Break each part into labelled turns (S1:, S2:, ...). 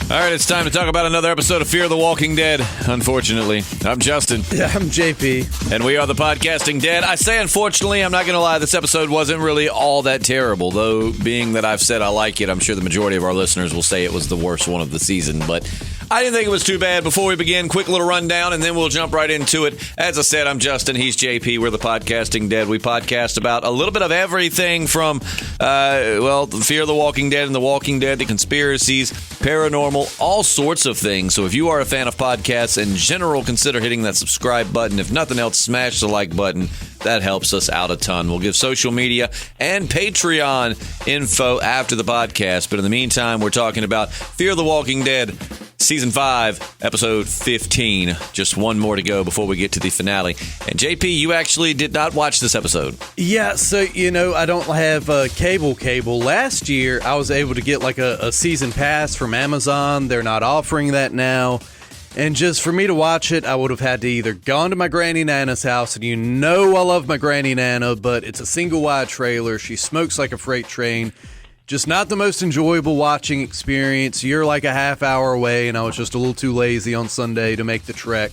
S1: All right, it's time to talk about another episode of Fear the Walking Dead. Unfortunately, I'm Justin.
S2: Yeah, I'm JP.
S1: And we are the Podcasting Dead. I say unfortunately, I'm not going to lie, this episode wasn't really all that terrible, though being that I've said I like it, I'm sure the majority of our listeners will say it was the worst one of the season, but I didn't think it was too bad. Before we begin, quick little rundown, and then we'll jump right into it. As I said, I'm Justin. He's JP. We're the Podcasting Dead. We podcast about a little bit of everything from, Fear the Walking Dead and The Walking Dead, the conspiracies, paranormal, all sorts of things. So if you are a fan of podcasts in general, consider hitting that subscribe button. If nothing else, smash the like button. That helps us out a ton. We'll give social media and Patreon info after the podcast. But in the meantime, we're talking about Fear the Walking Dead, Season 5, Episode 15. Just one more to go before we get to the finale. And JP, you actually did not watch this episode.
S2: Yeah, so, I don't have cable. Last year, I was able to get like a season pass from Amazon. They're not offering that now. And just for me to watch it, I would have had to either gone to my Granny Nana's house, and I love my Granny Nana, but it's a single-wide trailer. She smokes like a freight train. Just not the most enjoyable watching experience. You're like a half hour away, and I was just a little too lazy on Sunday to make the trek.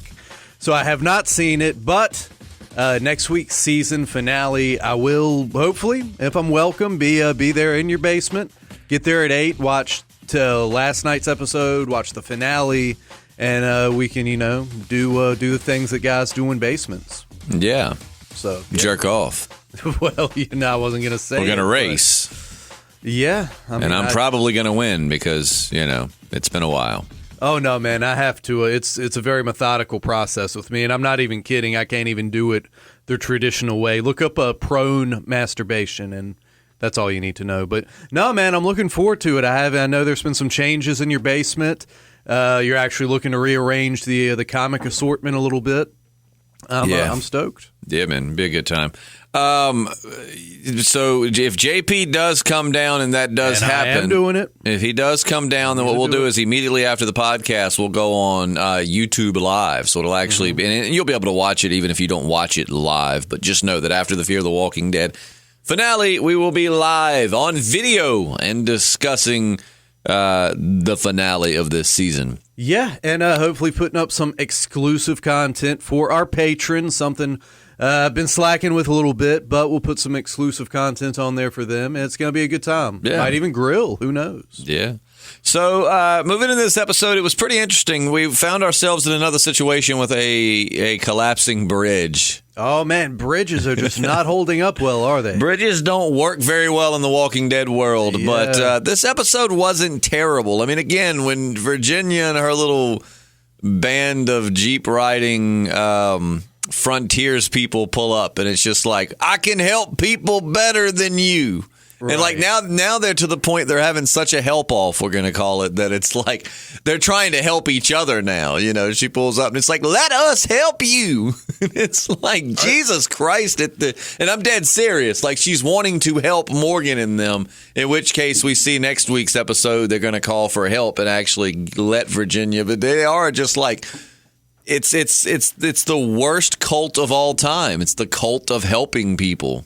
S2: So I have not seen it, but next week's season finale, I will, hopefully, if I'm welcome, be there in your basement. Get there at 8, watch till last night's episode, watch the finale, and we can, do the things that guys do in basements.
S1: Yeah.
S2: So
S1: jerk off.
S2: Well, I wasn't going to say
S1: we're going to race.
S2: Yeah.
S1: I'm probably going to win because, it's been a while.
S2: Oh, no, man, I have to. It's a very methodical process with me, and I'm not even kidding. I can't even do it the traditional way. Look up prone masturbation, and that's all you need to know. But, no, man, I'm looking forward to it. I know there's been some changes in your basement. You're actually looking to rearrange the comic assortment a little bit. I'm stoked.
S1: Yeah, man, be a good time. So if JP does come down, and that does happen,
S2: I am doing it.
S1: If he does come down, then what we'll do is immediately after the podcast, we'll go on YouTube Live. So it'll actually be, and you'll be able to watch it even if you don't watch it live. But just know that after the Fear the Walking Dead finale, we will be live on video and discussing the finale of this season.
S2: Yeah, and hopefully putting up some exclusive content for our patrons, something I've been slacking with a little bit, but we'll put some exclusive content on there for them, and it's going to be a good time. Yeah. Might even grill. Who knows?
S1: Yeah. So moving into this episode, it was pretty interesting. We found ourselves in another situation with a collapsing bridge.
S2: Oh, man, bridges are just not holding up well, are they?
S1: Bridges don't work very well in the Walking Dead world, but this episode wasn't terrible. I mean, again, when Virginia and her little band of Jeep riding frontiers people pull up, and it's just like, I can help people better than you. Right. And like now they're to the point they're having such a help off, we're going to call it, that it's like they're trying to help each other now. She pulls up and it's like, let us help you. It's like, Jesus Christ. And I'm dead serious. Like, she's wanting to help Morgan and them, in which case we see next week's episode, they're going to call for help and actually let Virginia. But they are just like, it's the worst cult of all time. It's the cult of helping people.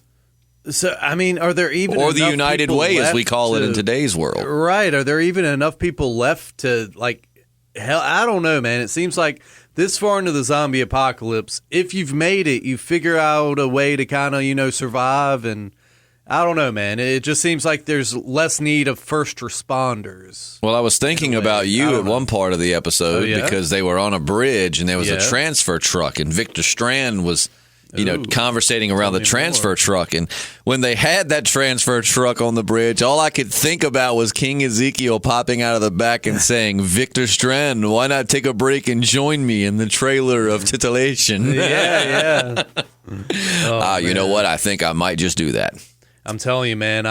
S2: So, I mean, are there even
S1: or the United Way, as we call it in today's world.
S2: Right. Are there even enough people left to, like, hell, I don't know, man. It seems like this far into the zombie apocalypse, if you've made it, you figure out a way to kind of, survive. And I don't know, man. It just seems like there's less need of first responders.
S1: Well, I was thinking about you at one part of the episode because they were on a bridge and there was a transfer truck, and Victor Strand was conversating around the transfer truck. And when they had that transfer truck on the bridge, all I could think about was King Ezekiel popping out of the back and saying, Victor Strand, why not take a break and join me in the trailer of titillation?
S2: Yeah.
S1: You know what? I think I might just do that.
S2: I'm telling you, man,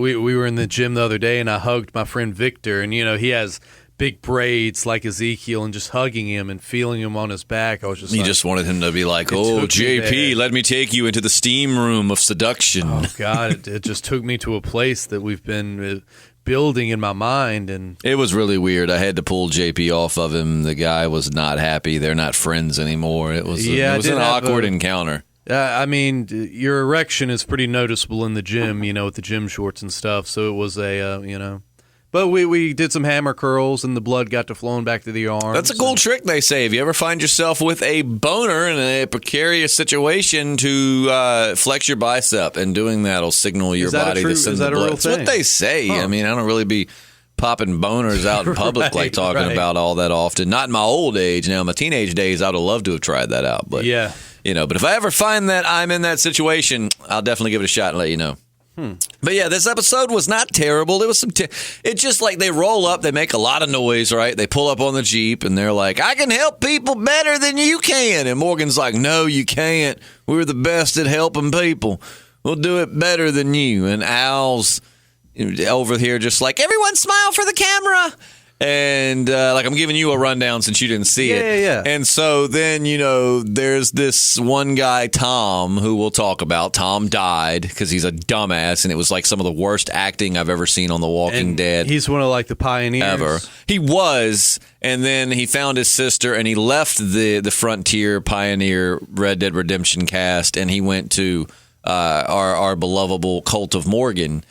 S2: we were in the gym the other day, and I hugged my friend Victor, and, he has big braids like Ezekiel, and just hugging him and feeling him on his back. I was just
S1: You just wanted him to be like, oh, JP, let me take you into the steam room of seduction.
S2: Oh, God, it just took me to a place that we've been building in my mind. And
S1: it was really weird. I had to pull JP off of him. The guy was not happy. They're not friends anymore. It was an awkward encounter.
S2: I mean, your erection is pretty noticeable in the gym, with the gym shorts and stuff. So it was But we did some hammer curls, and the blood got to flowing back to the arms.
S1: That's a cool trick, they say. If you ever find yourself with a boner in a precarious situation, to flex your bicep, and doing that will signal your body to send the blood. That's what they say. I mean, I don't really be popping boners out in public like talking about all that often. Not in my old age. Now, in my teenage days, I would have loved to have tried that out. But, but if I ever find that I'm in that situation, I'll definitely give it a shot and let you know. But yeah, this episode was not terrible. There was some. It's just like they roll up, they make a lot of noise, right? They pull up on the Jeep and they're like, "I can help people better than you can." And Morgan's like, "No, you can't. We're the best at helping people. We'll do it better than you." And Al's over here just like, "Everyone smile for the camera." And like, I'm giving you a rundown since you didn't see it.
S2: Yeah.
S1: And so then, there's this one guy, Tom, who we'll talk about. Tom died because he's a dumbass, and it was like some of the worst acting I've ever seen on The Walking Dead.
S2: He's one of like the pioneers.
S1: Ever. He was, and then he found his sister, and he left the Frontier Pioneer Red Dead Redemption cast, and he went to our belovable Cult of Morgan,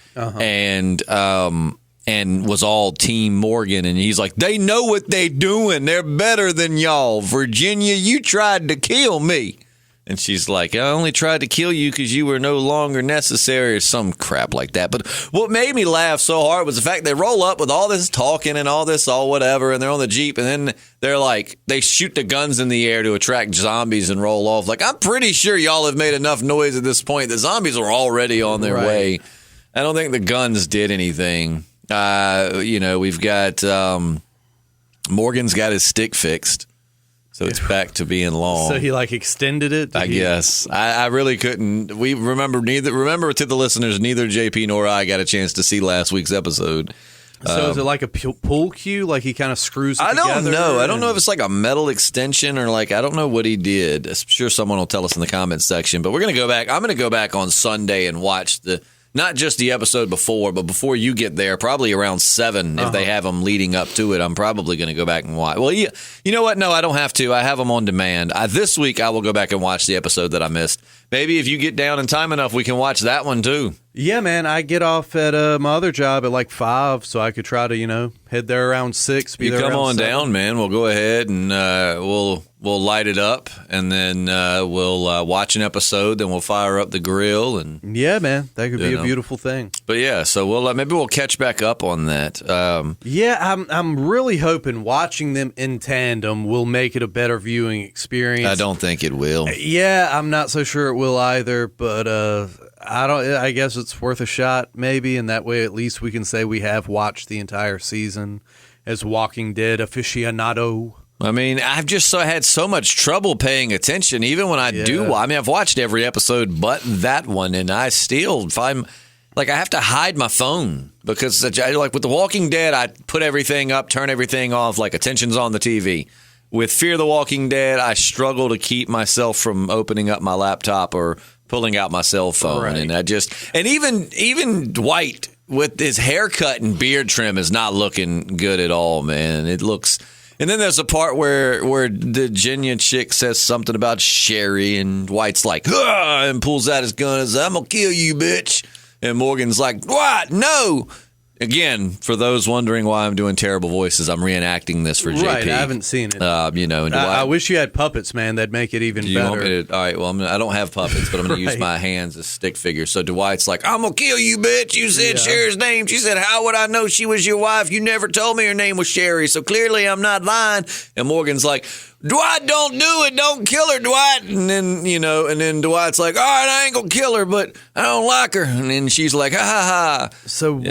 S1: and was all Team Morgan. And he's like, "They know what they doing. They're better than y'all. Virginia, you tried to kill me." And she's like, "I only tried to kill you because you were no longer necessary," or some crap like that. But what made me laugh so hard was the fact they roll up with all this talking and all this all whatever, and they're on the Jeep, and then they're like, they shoot the guns in the air to attract zombies and roll off. Like, I'm pretty sure y'all have made enough noise at this point. The zombies are already on their way. I don't think the guns did anything. We've got Morgan's got his stick fixed, so it's back to being long.
S2: So he extended it.
S1: I guess I really couldn't. We remember to the listeners, neither JP nor I got a chance to see last week's episode.
S2: So is it like a pull cue? Like he kind of screws it together?
S1: I don't know. I don't know if it's like a metal extension or I don't know what he did. I'm sure someone will tell us in the comments section. But we're gonna go back. I'm gonna go back on Sunday and watch not just the episode before, but before you get there, probably around 7, if they have them leading up to it, I'm probably going to go back and watch. Well, you know what? No, I don't have to. I have them on demand. This week, I will go back and watch the episode that I missed. Maybe if you get down in time enough, we can watch that one, too.
S2: Yeah, man. I get off at my other job at 5, so I could try to, head there around 6.
S1: You come on 7. Down, man. We'll go ahead and we'll light it up, and then we'll watch an episode. Then we'll fire up the grill, and
S2: yeah, man, that could be a beautiful thing.
S1: But yeah, so we'll maybe we'll catch back up on that.
S2: I'm really hoping watching them in tandem will make it a better viewing experience.
S1: I don't think it will.
S2: Yeah, I'm not so sure it will either, but I guess it's worth a shot, maybe, and that way at least we can say we have watched the entire season as Walking Dead aficionado.
S1: I mean, I've just had so much trouble paying attention, even when I do. I mean, I've watched every episode but that one, and I still find I have to hide my phone because, with The Walking Dead, I put everything up, turn everything off, attention's on the TV. With Fear the Walking Dead, I struggle to keep myself from opening up my laptop or pulling out my cell phone, and even Dwight with his haircut and beard trim is not looking good at all, man. It looks. And then there's a part where the Virginia chick says something about Sherry, and Dwight's like, "Ugh," and pulls out his gun and says, "I'm going to kill you, bitch." And Morgan's like, "What? No." Again, for those wondering why I'm doing terrible voices, I'm reenacting this for JP.
S2: Right, I haven't seen it.
S1: And
S2: I wish you had puppets, man. That'd make it even better.
S1: Want me to, all right, well, I don't have puppets, but I'm going to use my hands as stick figures. So Dwight's like, "I'm going to kill you, bitch. You said Sherry's name." She said, "How would I know she was your wife? You never told me her name was Sherry, so clearly I'm not lying." And Morgan's like, "Dwight, don't do it. Don't kill her, Dwight." And then, Dwight's like, "All right, I ain't going to kill her, but I don't like her." And then she's like, "Ha, ha, ha."
S2: So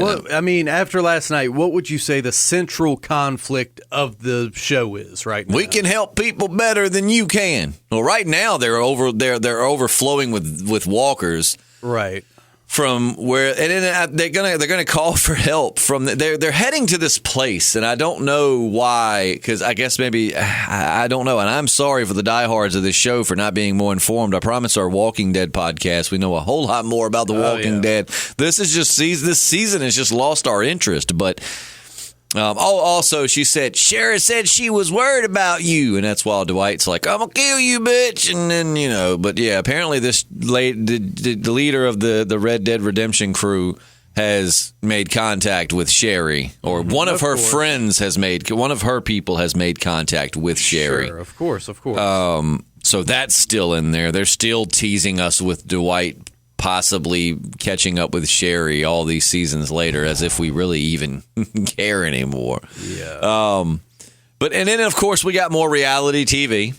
S2: after last night, what would you say the central conflict of the show is right now?
S1: We can help people better than you can. Well, right now they're overflowing with walkers.
S2: Right.
S1: From where, and then they're gonna call for help from they're heading to this place, and I don't know why, because I guess maybe I don't know, and I'm sorry for the diehards of this show for not being more informed. I promise our Walking Dead podcast we know a whole lot more about the Walking Dead. This season has just lost our interest, but. Also, she said, "Sherry said she was worried about you," and that's why Dwight's like, "I'm gonna kill you, bitch," and then, but yeah, apparently the leader of the Red Dead Redemption crew has made contact with Sherry, or one of her friends has made, one of her people has made contact with Sherry.
S2: Sure, of course.
S1: So that's still in there. They're still teasing us with Dwight possibly catching up with Sherry all these seasons later, as if we really even care anymore.
S2: Yeah.
S1: And then of course we got more reality TV.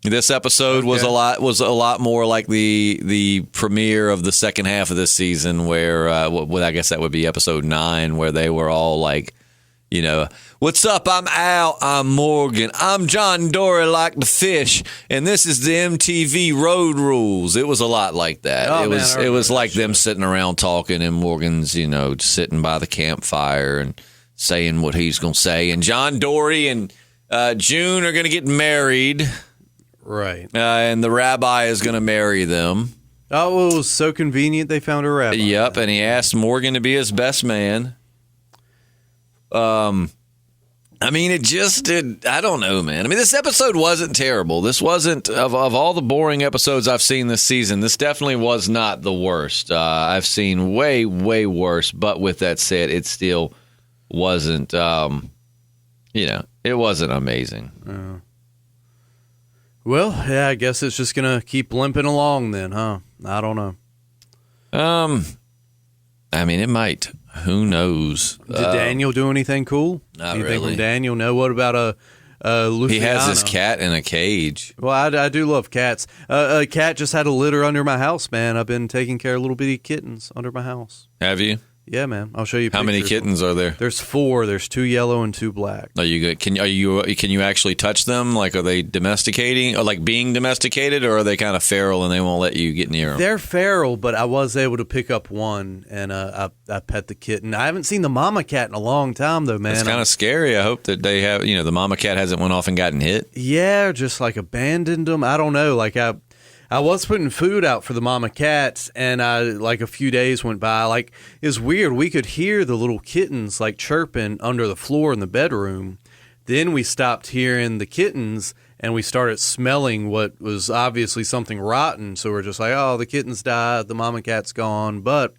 S1: This episode was a lot more like the premiere of the second half of this season, where I guess that would be episode 9, where they were all like, you know, what's up? I'm Al. I'm Morgan. I'm John Dory like the fish, and this is the MTV Road Rules. It was a lot like that. It was like them sitting around talking, and Morgan's, you know, sitting by the campfire and saying what he's gonna say. And John Dory and June are gonna get married.
S2: Right.
S1: And the rabbi is going to marry them.
S2: Oh, well, it was so convenient they found a rabbi.
S1: Yep, and he asked Morgan to be his best man. I mean, I don't know, man. I mean, this episode wasn't terrible. This wasn't, of all the boring episodes I've seen this season, this definitely was not the worst. I've seen way, way worse. But with that said, it still wasn't, it wasn't amazing.
S2: Well, yeah, I guess it's just going to keep limping along then, huh? I don't know.
S1: I mean, it might. Who knows?
S2: Did Daniel do anything cool?
S1: Not
S2: anything
S1: really.
S2: From Daniel? No. What about Luciano?
S1: He has his cat in a cage.
S2: Well, I do love cats. A cat just had a litter under my house, man. I've been taking care of little bitty kittens under my house.
S1: Have you?
S2: Yeah, man. I'll show you pictures.
S1: How many kittens are there?
S2: There's 4. There's 2 yellow and 2 black.
S1: Are you good? Can you actually touch them? Like, are they domesticating, or like being domesticated, or are they kind of feral and they won't let you get near them?
S2: They're feral, but I was able to pick up one, and I pet the kitten. I haven't seen the mama cat in a long time, though, man.
S1: It's kind of scary. I hope that they have, the mama cat hasn't went off and gotten hit.
S2: Yeah, just like abandoned them. I don't know. Like I was putting food out for the mama cats, and a few days went by. Like, it's weird. We could hear the little kittens like chirping under the floor in the bedroom. Then we stopped hearing the kittens, and we started smelling what was obviously something rotten. So we're just like, oh, the kittens died. The mama cat's gone. But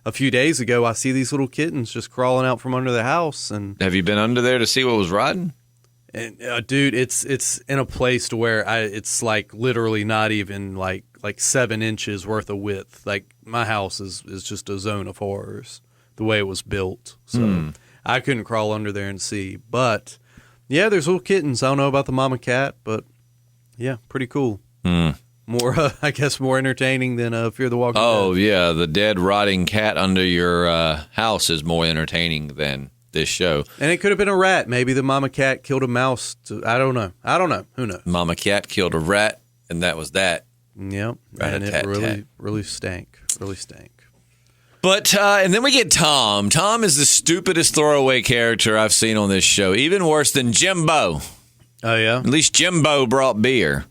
S2: a few days ago, I see these little kittens just crawling out from under the house. And
S1: have you been under there to see what was rotten?
S2: And dude, it's in a place to where it's like literally not even like 7 inches worth of width. Like, my house is just a zone of horrors the way it was built. So I couldn't crawl under there and see. But yeah, there's little kittens. I don't know about the mama cat, but yeah, pretty cool. More, I guess, more entertaining than Fear the Walking Dead.
S1: Oh yeah, the dead rotting cat under your house is more entertaining than this show.
S2: And it could have been a rat. Maybe the mama cat killed a mouse. I don't know. Who knows?
S1: Mama cat killed a rat, and that was that.
S2: Yep. And it really stank. Really stank.
S1: But, and then we get Tom. Tom is the stupidest throwaway character I've seen on this show. Even worse than Jimbo.
S2: Oh, yeah?
S1: At least Jimbo brought beer.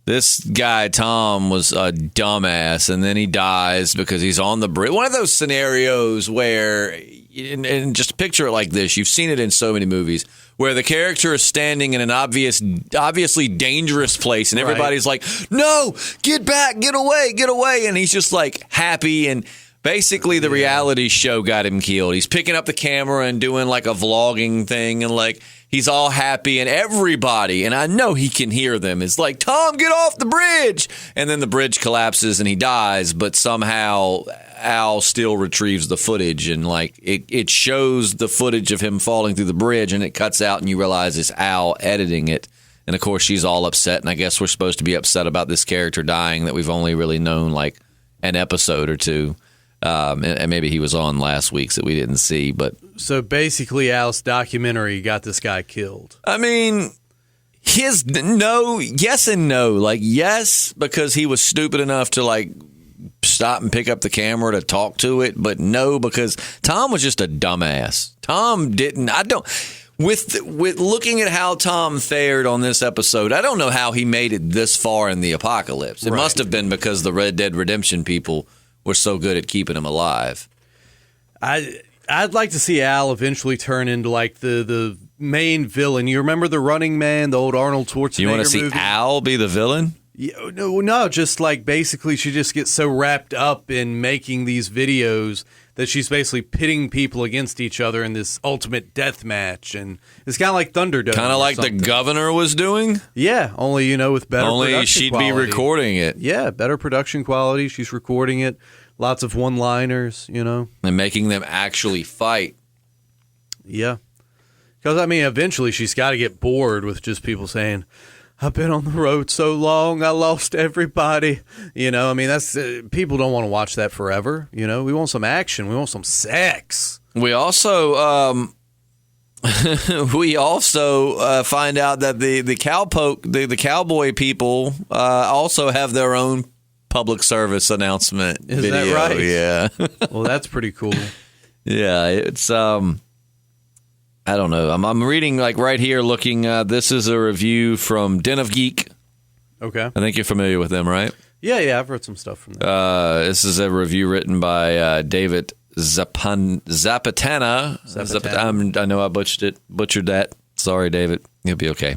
S1: This guy, Tom, was a dumbass, and then he dies because he's on the bridge. One of those scenarios where, and just picture it like this. You've seen it in so many movies where the character is standing in an obviously dangerous place, and everybody's like, no, get back, get away. And he's just like happy, and basically the reality show got him killed. He's picking up the camera and doing like a vlogging thing, and like he's all happy, and everybody, and I know he can hear them, is like, Tom, get off the bridge. And then the bridge collapses and he dies, but somehow Al still retrieves the footage, and like it shows the footage of him falling through the bridge, and it cuts out and you realize it's Al editing it. And of course she's all upset, and I guess we're supposed to be upset about this character dying that we've only really known like an episode or two. And maybe he was on last week's that we didn't see. But
S2: so basically, Al's documentary got this guy killed.
S1: I mean, yes and no. Like, yes, because he was stupid enough to like stop and pick up the camera to talk to it, but no, because Tom was just a dumbass. Tom didn't. With looking at how Tom fared on this episode, I don't know how he made it this far in the apocalypse. It must have been because the Red Dead Redemption people were so good at keeping him alive.
S2: I'd like to see Al eventually turn into like the main villain. You remember The Running Man, the old Arnold Schwarzenegger movie?
S1: You want to see Al be the villain?
S2: No, just like basically she just gets so wrapped up in making these videos that she's basically pitting people against each other in this ultimate death match, and it's kind of like Thunderdome.
S1: Kind of like the governor was doing?
S2: Yeah, only, with better
S1: only she'd
S2: quality.
S1: Be recording it.
S2: Yeah, better production quality. She's recording it. Lots of one-liners, And
S1: making them actually fight.
S2: Yeah. Because, eventually she's got to get bored with just people saying, I've been on the road so long, I lost everybody. That's people don't want to watch that forever. We want some action. We want some sex.
S1: We also find out that the cowboy people also have their own public service announcement video.
S2: That right?
S1: Yeah.
S2: Well, that's pretty cool.
S1: Yeah, it's I don't know. I'm reading right here. Looking, this is a review from Den of Geek.
S2: Okay, I
S1: think you're familiar with them, right?
S2: Yeah, I've read some stuff from them.
S1: This is a review written by David Zapatana. I know I butchered that. Sorry, David. You'll be okay.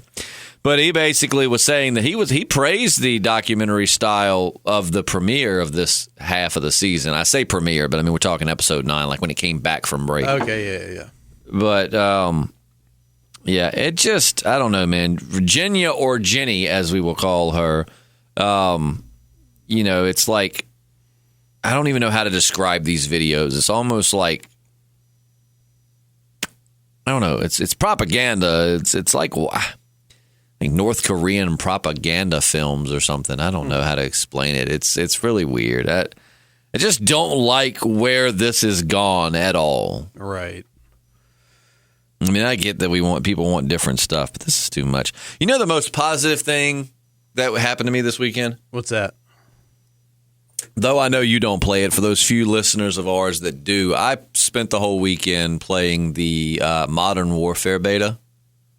S1: But he basically was saying that he praised the documentary style of the premiere of this half of the season. I say premiere, but we're talking episode 9, like when it came back from break.
S2: Okay, yeah.
S1: But, it just, I don't know, man. Virginia, or Jenny, as we will call her, it's like, I don't even know how to describe these videos. It's almost like, I don't know, it's propaganda. It's like, I think North Korean propaganda films or something. I don't know how to explain it. It's really weird. I just don't like where this has gone at all.
S2: Right.
S1: I get that people want different stuff, but this is too much. The most positive thing that happened to me this weekend?
S2: What's that?
S1: Though I know you don't play it, for those few listeners of ours that do, I spent the whole weekend playing the Modern Warfare beta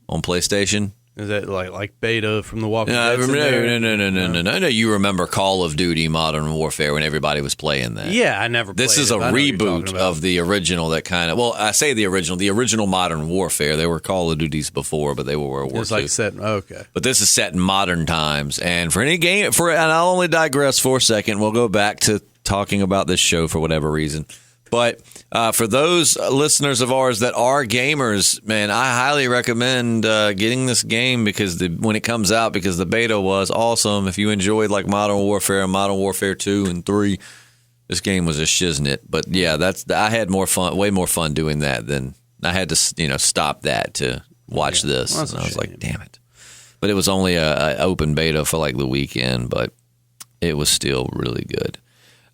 S1: on PlayStation.
S2: Is that like beta from the Walking
S1: Dead?
S2: No.
S1: You remember Call of Duty Modern Warfare when everybody was playing that.
S2: Yeah, I never played
S1: This is a reboot of the original that kind of, I say the original Modern Warfare. There were Call of Duties before, but they were World War II.
S2: It's like set, okay.
S1: But this is set in modern times. And for any game, and I'll only digress for a second. We'll go back to talking about this show for whatever reason. But for those listeners of ours that are gamers, man, I highly recommend getting this game because when it comes out, because the beta was awesome. If you enjoyed like Modern Warfare and Modern Warfare 2 and 3, this game was a shiznit. But yeah, I had way more fun doing that than I had to stop that to watch this.
S2: Well,
S1: and I was like, damn it. But it was only a open beta for like the weekend, but it was still really good.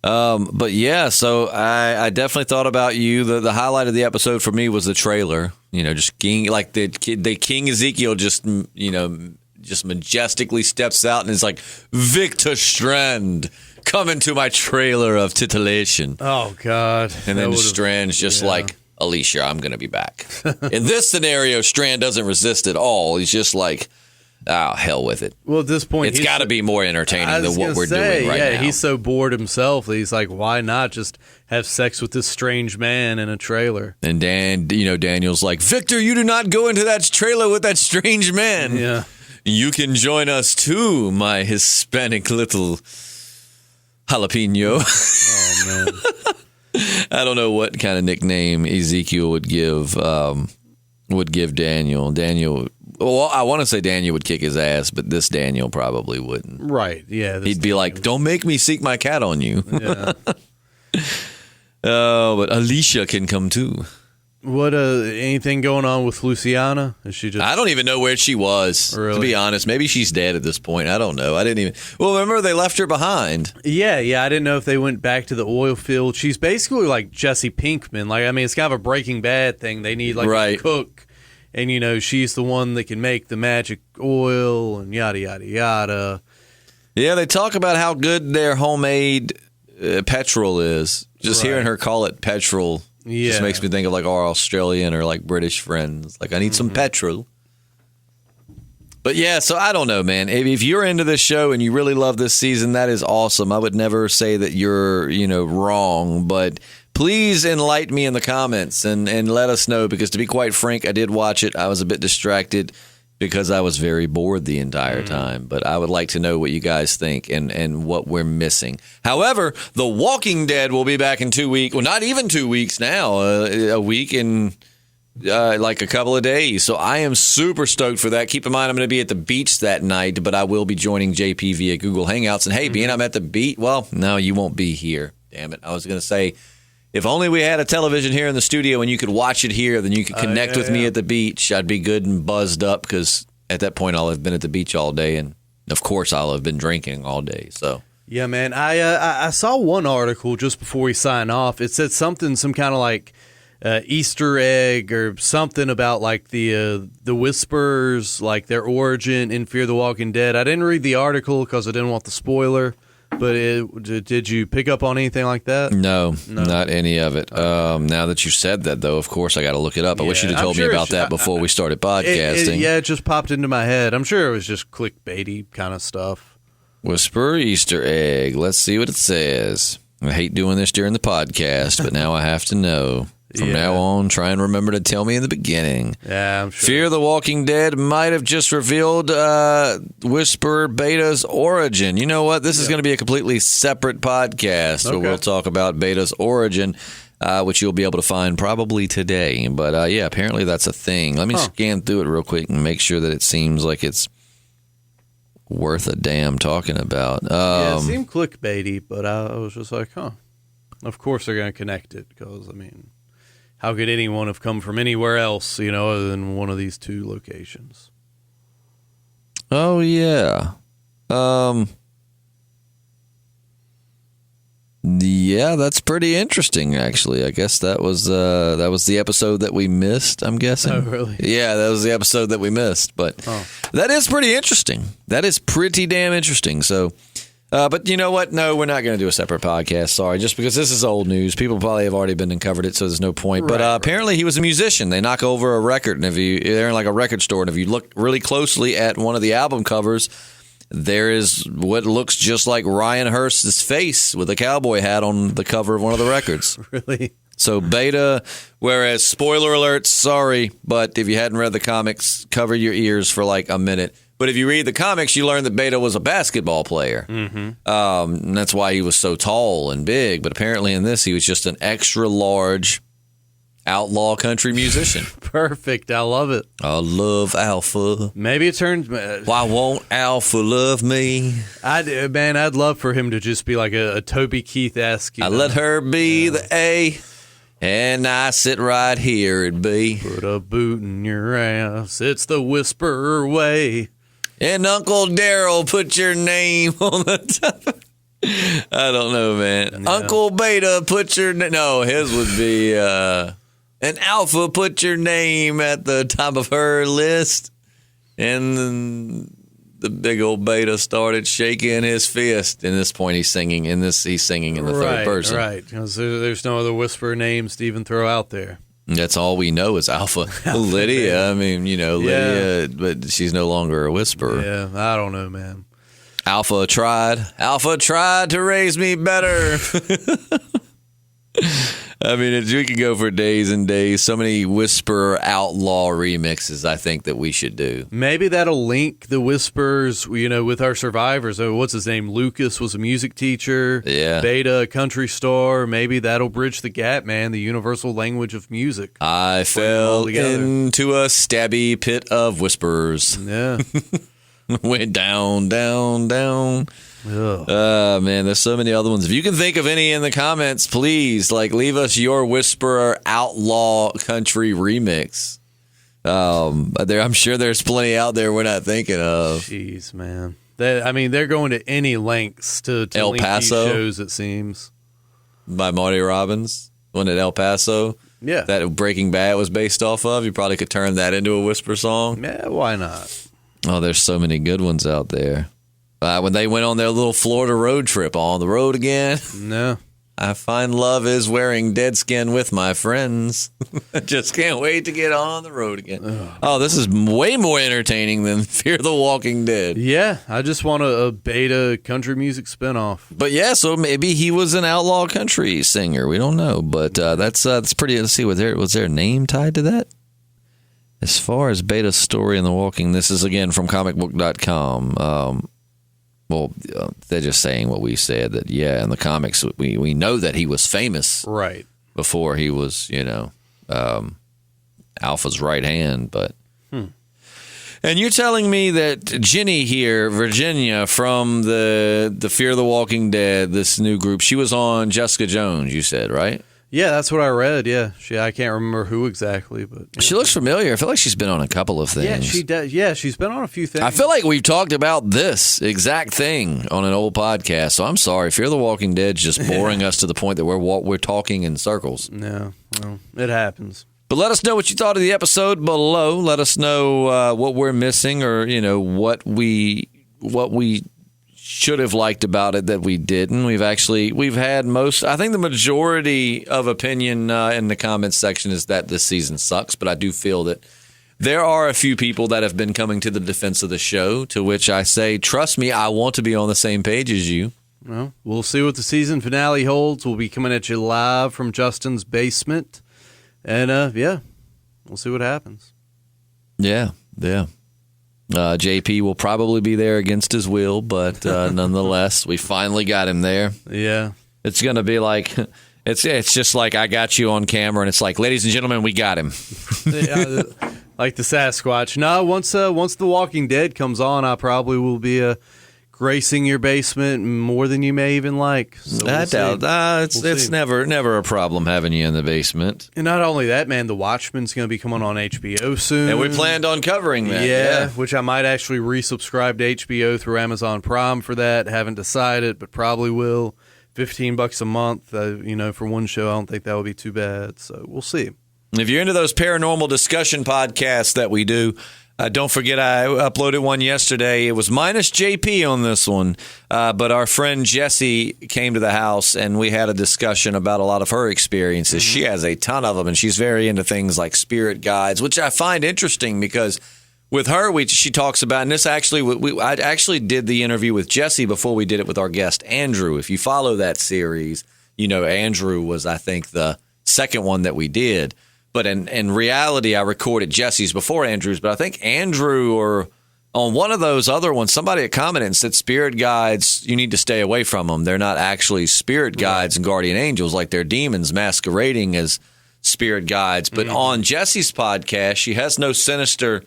S1: But yeah, so I definitely thought about you. The highlight of the episode for me was the trailer. Just King, like the King Ezekiel just majestically steps out and is like, Victor Strand, coming to my trailer of titillation.
S2: Oh God!
S1: And then Strand's just like, Alicia, I'm going to be back. In this scenario, Strand doesn't resist at all. He's just like, oh, hell with it.
S2: Well, at this point,
S1: it's got to be more entertaining than what we're doing right now.
S2: Yeah, he's so bored himself that he's like, why not just have sex with this strange man in a trailer?
S1: And Daniel's like, Victor, you do not go into that trailer with that strange man.
S2: Yeah.
S1: You can join us too, my Hispanic little jalapeno.
S2: Oh, man.
S1: I don't know what kind of nickname Ezekiel would give Daniel. Well, I want to say Daniel would kick his ass, but this Daniel probably wouldn't.
S2: Right, yeah.
S1: He'd be like, don't make me seek my cat on you.
S2: Yeah.
S1: But Alicia can come too.
S2: What, anything going on with Luciana? Is she just...
S1: I don't even know where she was,
S2: really?
S1: To be honest. Maybe she's dead at this point. I don't know. I didn't even... Well, remember, they left her behind.
S2: Yeah. I didn't know if they went back to the oil field. She's basically like Jesse Pinkman. It's kind of a Breaking Bad thing. They need a cook. And, she's the one that can make the magic oil and yada, yada, yada.
S1: Yeah, they talk about how good their homemade petrol is. Just hearing her call it petrol just makes me think of like our Australian or like British friends. Like, I need some petrol. But yeah, so I don't know, man. If you're into this show and you really love this season, that is awesome. I would never say that you're, wrong, but please enlighten me in the comments and let us know, because to be quite frank, I did watch it. I was a bit distracted because I was very bored the entire time. But I would like to know what you guys think and what we're missing. However, The Walking Dead will be back in 2 weeks. Well, not even 2 weeks now. A week and like a couple of days. So I am super stoked for that. Keep in mind, I'm going to be at the beach that night, but I will be joining JP via Google Hangouts. And hey, being I'm at the beach, well, no, you won't be here. Damn it. I was going to say, if only we had a television here in the studio and you could watch it here, then you could connect with me at the beach. I'd be good and buzzed up because at that point I'll have been at the beach all day. And, of course, I'll have been drinking all day. So
S2: yeah, man. I saw one article just before we sign off. It said some kind of like Easter egg or something about like the Whispers, like their origin in Fear the Walking Dead. I didn't read the article because I didn't want the spoiler. But did you pick up on anything like that?
S1: No, not any of it. Now that you said that, though, of course, I got to look it up. I wish you'd have told me about that before we started podcasting.
S2: It just popped into my head. I'm sure it was just clickbaity kind of stuff.
S1: Whisper Easter egg. Let's see what it says. I hate doing this during the podcast, but now I have to know. From now on, try and remember to tell me in the beginning.
S2: Yeah, I'm sure.
S1: Fear the Walking Dead might have just revealed Whisper Beta's origin. You know what? This is going to be a completely separate podcast where we'll talk about Beta's origin, which you'll be able to find probably today. But yeah, apparently that's a thing. Let me scan through it real quick and make sure that it seems like it's worth a damn talking about.
S2: Yeah, it seemed clickbaity, but I was just like, of course they're going to connect it because, I mean, how could anyone have come from anywhere else, other than one of these two locations?
S1: Oh, yeah. Yeah, that's pretty interesting, actually. I guess that was the episode that we missed, I'm guessing.
S2: Oh, really?
S1: Yeah, that was the episode that we missed. But that is pretty interesting. That is pretty damn interesting. So, but you know what? No, we're not going to do a separate podcast. Sorry, just because this is old news. People probably have already been and covered it, so there's no point. But apparently he was a musician. They knock over a record, and they're in like a record store, and if you look really closely at one of the album covers, there is what looks just like Ryan Hurst's face with a cowboy hat on the cover of one of the records.
S2: Really?
S1: So Beta, whereas spoiler alerts, sorry, but if you hadn't read the comics, cover your ears for like a minute. But if you read the comics, you learn that Beta was a basketball player. Mm-hmm. And that's why he was so tall and big. But apparently in this, he was just an extra large outlaw country musician.
S2: Perfect. I love it.
S1: I love Alpha.
S2: Maybe it turns...
S1: Why won't Alpha love me?
S2: I'd love for him to just be like a Toby Keith-esque.
S1: I let her be the A, and I sit right here at B.
S2: Put a boot in your ass. It's the Whisperer way.
S1: And Uncle Daryl, put your name on the top. I don't know, man. Yeah. Uncle Beta, put your name. No, his would be... And Alpha, put your name at the top of her list. And then the big old Beta started shaking his fist. At this point, he's singing in the third person.
S2: Right, because there's no other Whisperer names to even throw out there.
S1: That's all we know is Alpha. Lydia, man. I mean, Lydia, but she's no longer a Whisperer.
S2: Yeah, I don't know, man.
S1: Alpha tried to raise me better. I mean, we could go for days and days. So many Whisperer outlaw remixes I think that we should do.
S2: Maybe that'll link the Whispers, with our survivors. Oh, what's his name? Lucas was a music teacher.
S1: Yeah.
S2: Beta, a country star. Maybe that'll bridge the gap, man. The universal language of music.
S1: I fell into a stabby pit of whispers.
S2: Yeah.
S1: Went down, down, down. Man, there's so many other ones. If you can think of any in the comments, please, leave us your Whisperer outlaw country remix. I'm sure there's plenty out there we're not thinking of.
S2: Jeez, man. They're going to any lengths to
S1: El
S2: link
S1: Paso
S2: these shows, it seems.
S1: By Marty Robbins, one at El Paso.
S2: Yeah.
S1: That Breaking Bad was based off of. You probably could turn that into a Whisper song.
S2: Yeah, why not?
S1: Oh, there's so many good ones out there. When they went on their little Florida road trip, on the road again.
S2: No.
S1: I find love is wearing dead skin with my friends. I just can't wait to get on the road again. Oh, this is way more entertaining than Fear the Walking Dead.
S2: Yeah, I just want a Beta country music spinoff.
S1: But yeah, so maybe he was an outlaw country singer. We don't know, but that's pretty. Let's see, was there a name tied to that? As far as Beta's story in The Walking, this is again from comicbook.com. They're just saying what we said, that, in the comics, we know that he was famous
S2: right
S1: before he was, Alpha's right hand. But And you're telling me that Jenny here, Virginia, from the Fear the Walking Dead, this new group, she was on Jessica Jones, you said, right?
S2: Yeah, that's what I read. Yeah, I can't remember who exactly, but
S1: she looks familiar. I feel like she's been on a couple of things.
S2: Yeah, she does. Yeah, she's been on a few things.
S1: I feel like we've talked about this exact thing on an old podcast. So I'm sorry, Fear the Walking Dead's just boring us to the point that we're talking in circles.
S2: No, well, it happens.
S1: But let us know what you thought of the episode below. Let us know what we're missing, or what we should have liked about it that we didn't. We've had I think the majority of opinion in the comments section is that this season sucks, but I do feel that there are a few people that have been coming to the defense of the show, to which I say, trust me, I want to be on the same page as you.
S2: Well, we'll see what the season finale holds. We'll be coming at you live from Justin's basement, and we'll see what happens.
S1: Yeah. JP will probably be there against his will, but nonetheless, we finally got him there.
S2: Yeah.
S1: It's going to be like, it's just like I got you on camera, and it's like, ladies and gentlemen, we got him.
S2: Like the Sasquatch. No, once The Walking Dead comes on, I probably will be gracing your basement more than you may even like. So
S1: I doubt. It's never a problem having you in the basement.
S2: And not only that, man, The Watchmen's going to be coming on HBO soon.
S1: And we planned on covering that.
S2: Yeah, which I might actually resubscribe to HBO through Amazon Prime for that. Haven't decided, but probably will. $15 a month, for one show. I don't think that would be too bad. So we'll see.
S1: If you're into those paranormal discussion podcasts that we do, don't forget, I uploaded one yesterday. It was minus JP on this one, but our friend Jessie came to the house, and we had a discussion about a lot of her experiences. Mm-hmm. She has a ton of them, and she's very into things like spirit guides, which I find interesting because with her, she talks about, and this actually, I actually did the interview with Jessie before we did it with our guest, Andrew. If you follow that series, Andrew was, I think, the second one that we did. But in reality, I recorded Jesse's before Andrew's. But I think Andrew, or on one of those other ones, somebody had commented and said spirit guides, you need to stay away from them. They're not actually spirit guides and guardian angels, like they're demons masquerading as spirit guides. But on Jesse's podcast, she has no sinister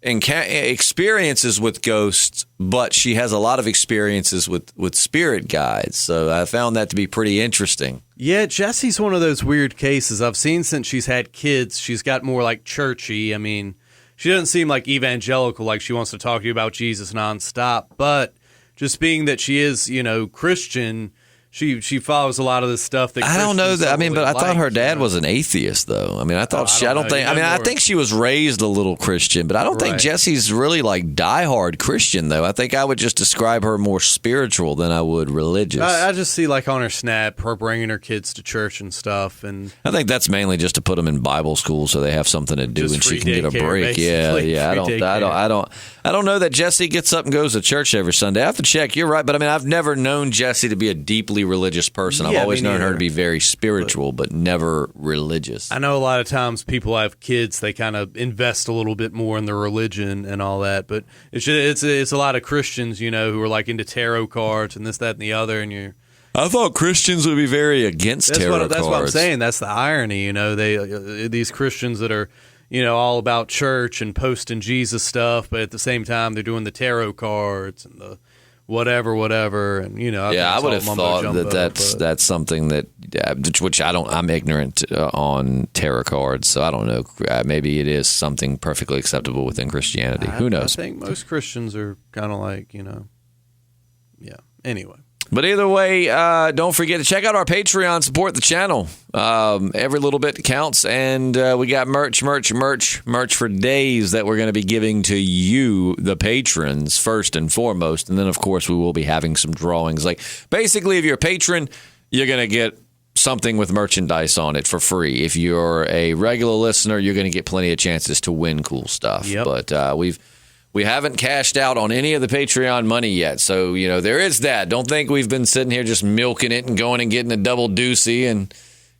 S1: experiences with ghosts, but she has a lot of experiences with spirit guides. So I found that to be pretty interesting.
S2: Yeah, Jessie's one of those weird cases I've seen since she's had kids. She's got more like churchy. I mean, she doesn't seem like evangelical, like she wants to talk to you about Jesus nonstop. But just being that she is, Christian, she follows a lot of this stuff that
S1: I don't know that. I mean, but I thought her dad was an atheist, though. I mean, I thought I think she was raised a little Christian, but I don't think Jessie's really like diehard Christian, though. I think I would just describe her more spiritual than I would religious.
S2: I just see like on her Snap, her bringing her kids to church and stuff, and
S1: I think that's mainly just to put them in Bible school so they have something to do and she can get a break. Yeah. I don't know that Jessie gets up and goes to church every Sunday. I have to check. You're right, but I mean, I've never known Jessie to be a deeply religious person. I've always known her to be very spiritual, but never religious.
S2: I know a lot of times people have kids, they kind of invest a little bit more in their religion and all that, but it's a lot of Christians, who are like into tarot cards and this, that, and the other, and
S1: I thought Christians would be very against tarot cards.
S2: That's what I'm saying. That's the irony, these Christians that are all about church and posting Jesus stuff, but at the same time they're doing the tarot cards and the whatever, and I would have thought that's something that which I'm ignorant on tarot cards, so I don't know. Maybe it is something perfectly acceptable within Christianity. Who knows? I think most Christians are kind of like anyway.
S1: But either way, don't forget to check out our Patreon, support the channel. Every little bit counts, and we got merch for days that we're going to be giving to you, the patrons, first and foremost. And then, of course, we will be having some drawings. Like, basically, if you're a patron, you're going to get something with merchandise on it for free. If you're a regular listener, you're going to get plenty of chances to win cool stuff.
S2: Yep.
S1: But we haven't cashed out on any of the Patreon money yet. So, there is that. Don't think we've been sitting here just milking it and going and getting a double deucey and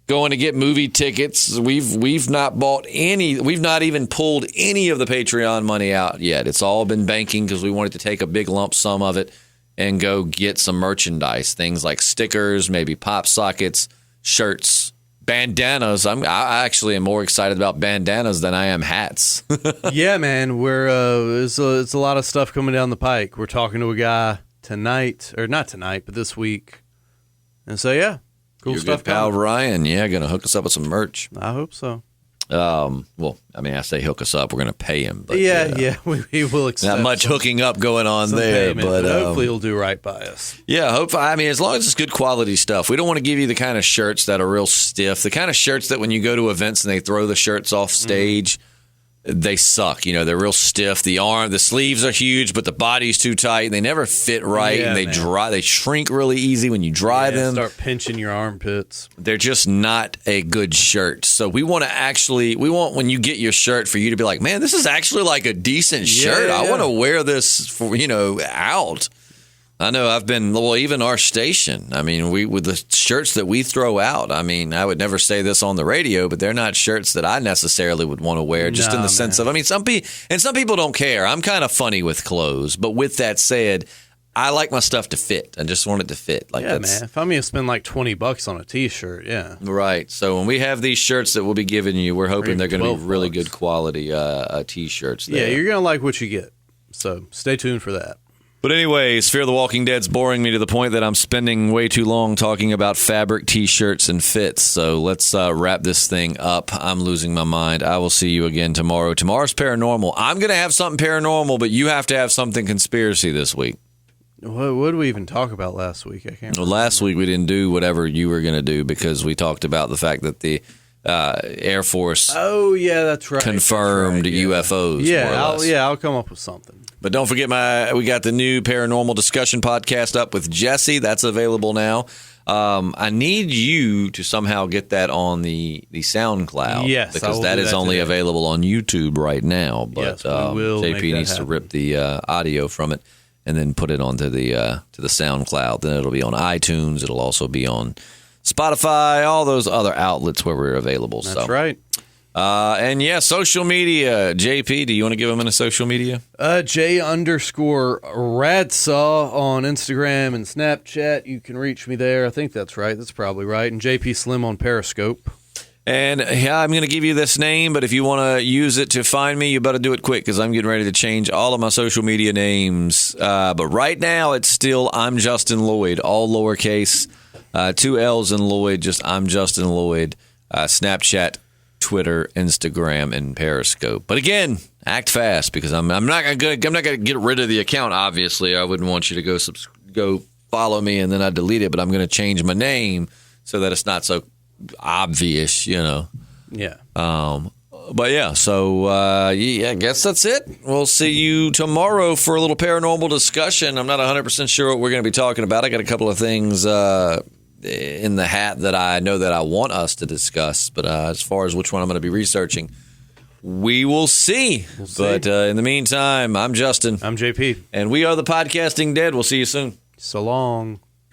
S1: going to get movie tickets. We've not bought any. We've not even pulled any of the Patreon money out yet. It's all been banking because we wanted to take a big lump sum of it and go get some merchandise, things like stickers, maybe pop sockets, shirts, bandanas. I actually am more excited about bandanas than I am hats.
S2: Yeah, man. It's a lot of stuff coming down the pike. We're talking to a guy tonight, or not tonight, but this week. And so, yeah, cool
S1: Your
S2: stuff.
S1: Good pal
S2: coming.
S1: Ryan, going to hook us up with some merch.
S2: I hope so.
S1: Well, I mean, I say hook us up. We're going to pay him. But
S2: Yeah, we will accept
S1: not much hooking up going on
S2: some
S1: there,
S2: payment,
S1: but
S2: hopefully he'll do right by us.
S1: yeah, hopefully. I mean, as long as it's good quality stuff. We don't want to give you the kind of shirts that are real stiff, the kind of shirts that when you go to events and they throw the shirts off stage, they suck. They're real stiff. The sleeves are huge, but the body's too tight. They never fit right,
S2: Yeah,
S1: and they
S2: man.
S1: They shrink really easy when you dry them.
S2: Start pinching your armpits.
S1: They're just not a good shirt. So we want when you get your shirt for you to be like, man, this is actually like a decent shirt. I want to wear this for, out. I know even our station. I mean, with the shirts that we throw out, I mean, I would never say this on the radio, but they're not shirts that I necessarily would want to wear just in the sense of, I mean, some people don't care. I'm kind of funny with clothes, but with that said, I like my stuff to fit. I just want it to fit. Like
S2: Yeah, man. If I'm going to spend like $20 on a T-shirt, yeah.
S1: Right. So when we have these shirts that we'll be giving you, we're hoping they're going to be really
S2: $12.
S1: good quality T-shirts.
S2: Yeah, you're going to like what you get. So stay tuned for that.
S1: But anyways, Fear the Walking Dead's boring me to the point that I'm spending way too long talking about fabric T-shirts and fits. So let's wrap this thing up. I'm losing my mind. I will see you again tomorrow. Tomorrow's paranormal. I'm going to have something paranormal, but you have to have something conspiracy this week.
S2: What did we even talk about last week? I can't remember.
S1: Well, last week we didn't do whatever you were going to do because we talked about the fact that the Air Force
S2: Oh, yeah, that's right.
S1: confirmed
S2: That's right,
S1: UFOs.
S2: Yeah,
S1: more or less.
S2: I'll come up with something.
S1: But don't forget, we got the new paranormal discussion podcast up with Jesse. That's available now. I need you to somehow get that on the SoundCloud.
S2: Yes, I
S1: because
S2: will
S1: that
S2: do
S1: is
S2: that
S1: only
S2: today.
S1: available on YouTube right now. But
S2: Yes, we will make
S1: JP
S2: that
S1: needs to
S2: happen.
S1: rip the audio from it and then put it onto the to the SoundCloud. Then it'll be on iTunes. It'll also be on Spotify, all those other outlets where we're available.
S2: That's right.
S1: And yeah, social media. JP, do you want to give them a social media?
S2: J_Radsaw on Instagram and Snapchat. You can reach me there. I think that's right. That's probably right. And Jpslim on Periscope.
S1: And yeah, I'm going to give you this name, but if you want to use it to find me, you better do it quick because I'm getting ready to change all of my social media names. But right now, it's still I'm Justin Lloyd, all lowercase, 2 L's in Lloyd, just I'm Justin Lloyd. Snapchat, Twitter, Instagram, and Periscope. But again, act fast because I'm not going to get rid of the account. Obviously, I wouldn't want you to go follow me and then I delete it. But I'm going to change my name so that it's not so obvious,
S2: Yeah.
S1: But yeah, so yeah, I guess that's it. We'll see you tomorrow for a little paranormal discussion. I'm not 100% sure what we're going to be talking about. I got a couple of things in the hat that I know that I want us to discuss, but as far as which one I'm going to be researching, we will see. But in the meantime, I'm Justin.
S2: I'm JP.
S1: And we are the Podcasting Dead. We'll see you soon.
S2: So long.